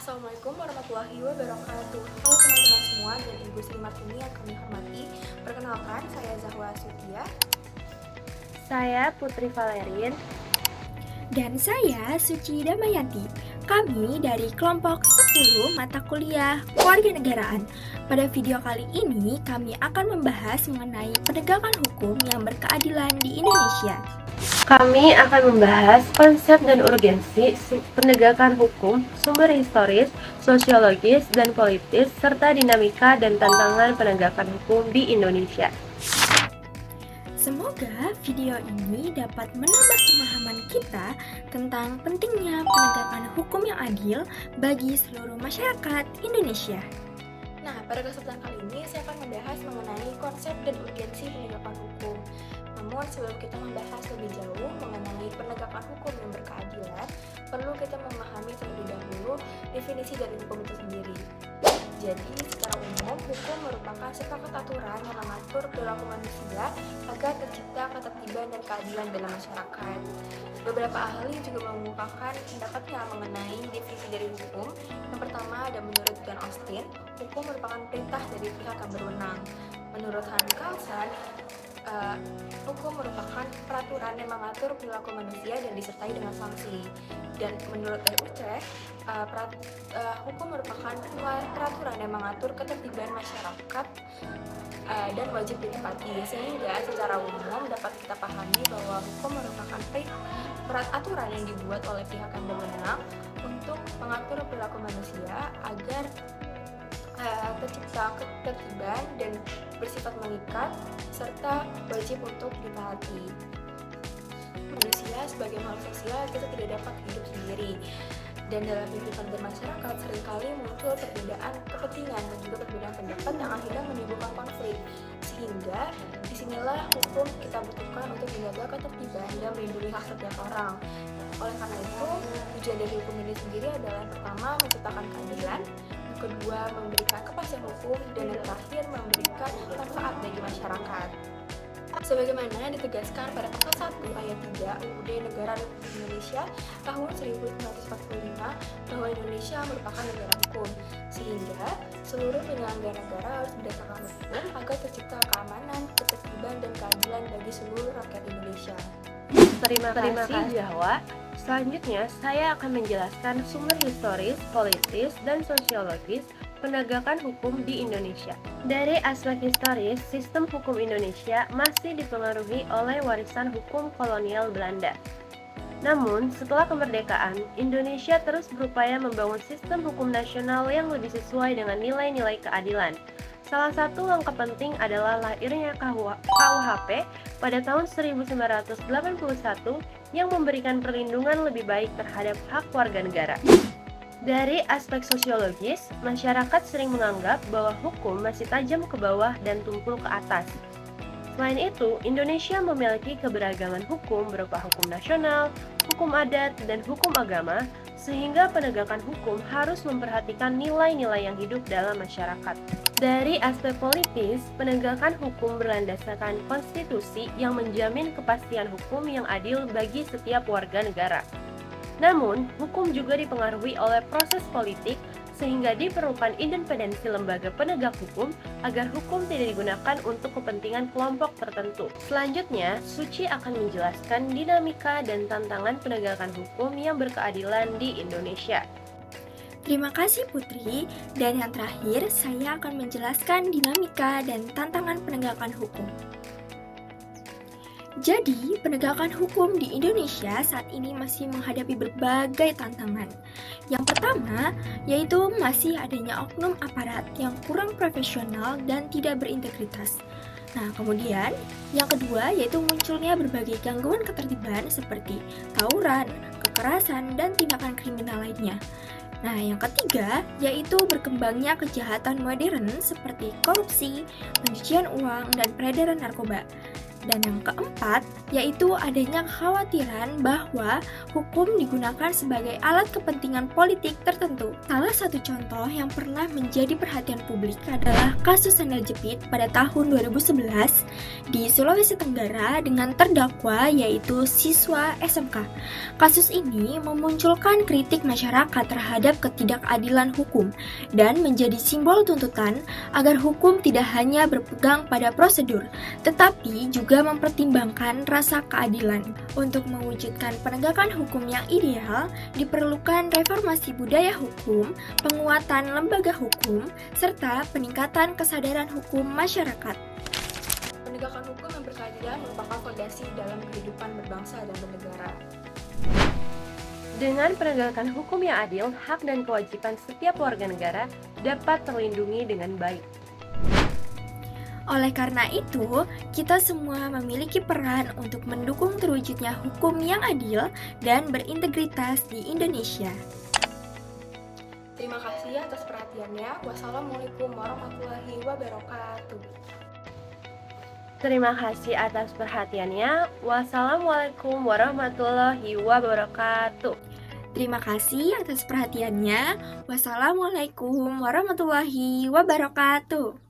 Assalamualaikum warahmatullahi wabarakatuh. Halo teman-teman semua dan Ibu Sri Martini yang kami hormati. Perkenalkan, saya Zahwa Sutia. Saya Putri Valerin. Dan saya Suci Damayanti. Kami dari kelompok 10 mata kuliah Kewarganegaraan. Pada video kali ini kami akan membahas mengenai penegakan hukum yang berkeadilan di Indonesia. Kami akan membahas konsep dan urgensi penegakan hukum, sumber historis, sosiologis, dan politis, serta dinamika dan tantangan penegakan hukum di Indonesia. Semoga video ini dapat menambah pemahaman kita tentang pentingnya penegakan hukum yang adil bagi seluruh masyarakat Indonesia. Nah, pada kesempatan kali ini saya akan membahas mengenai konsep dan urgensi penegakan hukum. Namun sebelum kita membahas lebih jauh mengenai penegakan hukum yang berkeadilan, perlu kita memahami terlebih dahulu definisi dari hukum itu sendiri. Jadi, secara umum, hukum merupakan sepakat aturan yang mengatur perilaku manusia agar tercipta ketertiban dan keadilan dalam masyarakat. Beberapa ahli juga mengungkapkan pendapatnya mengenai definisi dari hukum. Yang pertama ada menurut John Austin, hukum merupakan perintah dari pihak yang berwenang. Menurut Hans Kelsen, hukum merupakan peraturan yang mengatur perilaku manusia dan disertai dengan sanksi. Dan menurut Utrecht, hukum merupakan peraturan yang mengatur ketertiban masyarakat dan wajib ditepati. Sehingga secara umum dapat kita pahami bahwa hukum merupakan aturan yang dibuat oleh pihak yang berwenang untuk mengatur perilaku manusia agar tercipta ketertiban dan bersifat mengikat serta wajib untuk ditaati. Manusia sebagai makhluk sosial kita tidak dapat hidup sendiri, dan dalam kehidupan bermasyarakat seringkali muncul perbedaan kepentingan dan juga perbedaan pendapat yang akhirnya menimbulkan konflik, sehingga disinilah hukum kita butuhkan untuk menjaga ketertiban dan melindungi hak setiap orang. Oleh karena itu, tujuan dari hukum ini sendiri adalah yang pertama menciptakan keadilan, yang kedua memberikan kepastian hukum, dan yang terakhir memberikan manfaat bagi masyarakat. Sebagaimana ditegaskan pada pasal 1 ayat 3 UUD Negara Republik Indonesia tahun 1945 bahwa Indonesia merupakan negara hukum, sehingga seluruh penyelenggara negara harus berdasarkan hukum agar tercipta keamanan, ketertiban, dan keadilan bagi seluruh rakyat Indonesia. Terima kasih, Jawa. Selanjutnya, saya akan menjelaskan sumber historis, politis, dan sosiologis penegakan hukum di Indonesia. Dari aspek historis, sistem hukum Indonesia masih dipengaruhi oleh warisan hukum kolonial Belanda. Namun, setelah kemerdekaan, Indonesia terus berupaya membangun sistem hukum nasional yang lebih sesuai dengan nilai-nilai keadilan. Salah satu langkah penting adalah lahirnya KUHP pada tahun 1981 yang memberikan perlindungan lebih baik terhadap hak warga negara. Dari aspek sosiologis, masyarakat sering menganggap bahwa hukum masih tajam ke bawah dan tumpul ke atas. Selain itu, Indonesia memiliki keberagaman hukum berupa hukum nasional, hukum adat, dan hukum agama, sehingga penegakan hukum harus memperhatikan nilai-nilai yang hidup dalam masyarakat. Dari aspek politis, penegakan hukum berlandaskan konstitusi yang menjamin kepastian hukum yang adil bagi setiap warga negara. Namun, hukum juga dipengaruhi oleh proses politik, sehingga diperlukan independensi lembaga penegak hukum agar hukum tidak digunakan untuk kepentingan kelompok tertentu. Selanjutnya, Suci akan menjelaskan dinamika dan tantangan penegakan hukum yang berkeadilan di Indonesia. Terima kasih Putri, dan yang terakhir saya akan menjelaskan dinamika dan tantangan penegakan hukum. Jadi, penegakan hukum di Indonesia saat ini masih menghadapi berbagai tantangan. Yang pertama, yaitu masih adanya oknum aparat yang kurang profesional dan tidak berintegritas. Nah, kemudian, yang kedua yaitu munculnya berbagai gangguan ketertiban seperti tawuran, kekerasan, dan tindakan kriminal lainnya. Nah, yang ketiga yaitu berkembangnya kejahatan modern seperti korupsi, pencucian uang, dan peredaran narkoba. Dan yang keempat, yaitu adanya kekhawatiran bahwa hukum digunakan sebagai alat kepentingan politik tertentu. Salah satu contoh yang pernah menjadi perhatian publik adalah kasus sandal jepit pada tahun 2011 di Sulawesi Tenggara dengan terdakwa yaitu siswa SMK. Kasus ini memunculkan kritik masyarakat terhadap ketidakadilan hukum dan menjadi simbol tuntutan agar hukum tidak hanya berpegang pada prosedur, tetapi juga mempertimbangkan rasa keadilan. Untuk mewujudkan penegakan hukum yang ideal, diperlukan reformasi budaya hukum, penguatan lembaga hukum, serta peningkatan kesadaran hukum masyarakat. Penegakan hukum yang berkeadilan merupakan fondasi dalam kehidupan berbangsa dan bernegara. Dengan penegakan hukum yang adil, hak dan kewajiban setiap warga negara dapat terlindungi dengan baik. Oleh karena itu, kita semua memiliki peran untuk mendukung terwujudnya hukum yang adil dan berintegritas di Indonesia. Terima kasih atas perhatiannya. Wassalamualaikum warahmatullahi wabarakatuh. Terima kasih atas perhatiannya. Wassalamualaikum warahmatullahi wabarakatuh. Terima kasih atas perhatiannya. Wassalamualaikum warahmatullahi wabarakatuh.